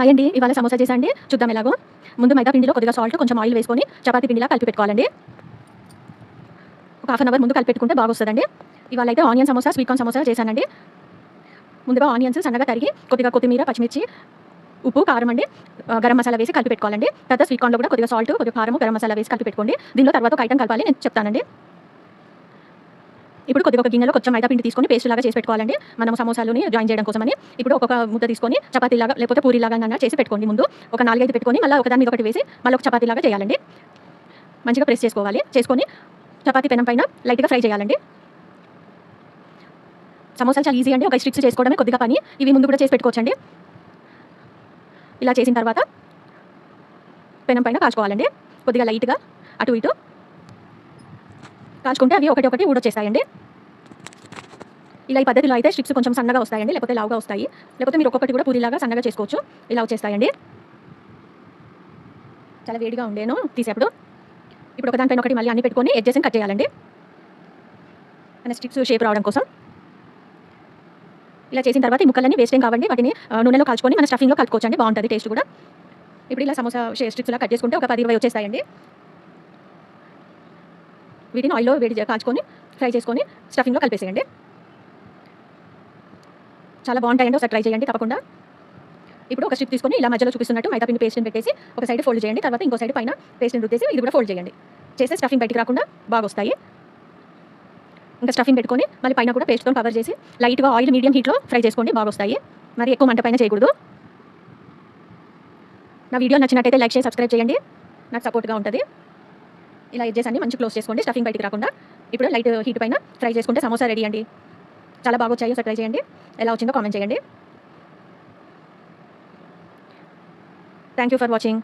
Hi అండి, ఇవాళ సమోసా చేసండి. చూద్దాం ఎలాగో. ముందు మైదా పిండిలో కొద్దిగా సాల్ట్, కొంచెం ఆయిల్ వేసుకొని చపాతీ పిండిలా కలిపి పెట్టుకోవాలండి. ఒక హాఫ్ అన్ అవర్ ముందు కలిపి పెట్టుకుంటే బాగొస్తదండి. ఇవాళ అయితే onion samosa, sweet corn samosa చేశానండి. ముందుగా ఆనియన్స్ సన్నగా తరిగి కొద్దిగా కొత్తిమీర, పచ్చిమిర్చి, ఉప్పు, కారం అండి, గరం మసాలా వేసి కలిపి పెట్టుకోవాలండి. తర్వాత స్వీట్ కార్న్లో కూడా కొద్దిగా సాల్ట్, కొద్దిగా కారం, గరం మసాలా వేసి కలిపి పెట్టుకోండి. దీనిలో తర్వాత ఒక ఐటమ్ కలపాలి, నేను చెప్తానండి. ఇప్పుడు కొద్దిగా ఒక గిన్నెలో కొంచెం మైదా పిండి తీసుకొని పేస్ట్ లాగా చేసి పెట్టుకోవాలండి. మనం సమోసాలని జాయిన్ చేయడం కోసమని. ఇప్పుడు ఒక్కొక్క ముద్ద తీసుకొని చపాతీలాగా లేకపోతే పూరీలాగా చేసి పెట్టుకోండి. ముందు ఒక 4, 5 పెట్టుకొని మళ్ళీ ఒకదాని మీద ఒకటి వేసి మళ్ళీ ఒక చపాతీలాగా చేయాలండి. మంచిగా ప్రెస్ చేసుకోవాలి. చేసుకొని చపాతీ పెనం పైన లైట్గా ఫ్రై చేయాలండి. సమోసాలు చాలా ఈజీ అండి. ఒక స్ట్రిప్స్ చేసుకోవడమే కొద్దిగా పని. ఇవి ముందు కూడా చేసి పెట్టుకోవచ్చండి. ఇలా చేసిన తర్వాత పెనం పైన కాల్చుకోవాలండి. కొద్దిగా లైట్గా అటు ఇటు కాల్చుకుంటే అవి ఒకటి ఊడొచ్చేస్తాయండి. ఇలా ఈ పద్ధతిలో అయితే స్ట్రిప్స్ కొంచెం సన్నగా వస్తాయండి, లేకపోతే లావుగా వస్తాయి. లేకపోతే మీరు ఒక్కొక్కటి కూడా పూరిలాగా సన్నగా చేసుకోవచ్చు. ఇలా వచ్చేస్తాయండి. చాలా వేడిగా ఉండేను తీసేప్పుడు. ఇప్పుడు ఒకదానిపైన ఒకటి మళ్ళీ అన్ని పెట్టుకొని ఎడ్జెస్ని కట్ చేయాలండి, మన స్ట్రిప్స్ షేప్ రావడం కోసం. ఇలా చేసిన తర్వాత ఈ ముక్కలన్నీ వేస్ట్ ఏం కావండి. వాటిని నూనెలో కాల్చుకొని మన స్టఫింగ్లో కలుపుకోవచ్చండి, బాగుంటుంది టేస్ట్ కూడా. ఇప్పుడు ఇలా సమోసా స్ట్రిప్స్లా కట్ చేసుకుంటే ఒక 10, 20 వచ్చేస్తాయండి. వీటిని ఆయిల్లో వేడి కాల్చుకొని ఫ్రై చేసుకొని స్టఫింగ్లో కలిపేసేయండి. చాలా బాగుంటాయండి, ఒకసారి ట్రై చేయండి తప్పకుండా. ఇప్పుడు ఒక స్ట్రిప్ తీసుకొని ఇలా మధ్యలో చూపిస్తున్నట్టు మైదా పిండి పేస్ట్ని పెట్టేసి ఒక సైడ్ ఫోల్డ్ చేయండి. తర్వాత ఇంకో సైడ్ పైన పేస్ట్ని రుద్దేసి ఇది కూడా ఫోల్డ్ చేయండి. చేస్తే స్టఫింగ్ బయటికి రాకుండా బాగా వస్తాయి. ఇంకా స్టఫింగ్ పెట్టుకొని మళ్ళీ పైన కూడా పేస్ట్తో కవర్ చేసి లైట్గా ఆయిల్ మీడియం హీట్లో ఫ్రై చేసుకోండి, బాగా వస్తాయి. మరి ఎక్కువ మంట పైన చేయకూడదు. నా వీడియో నచ్చినట్టయితే లైక్ చేసి సబ్స్క్రైబ్ చేయండి, నాకు సపోర్ట్గా ఉంటుంది. ఇలా ఎడ్జెస్ అన్ని మంచి క్లోజ్ చేసుకోండి, స్టఫింగ్ బయటికి రాకుండా. ఇప్పుడు లైట్ హీట్ పైన ఫ్రై చేసుకుంటే సమోసా రెడీ అండి. చాలా బాగా వచ్చాయి, ఒకసారి ట్రై చేయండి. ఎలా వచ్చిందో కామెంట్ చేయండి. Thank you for watching.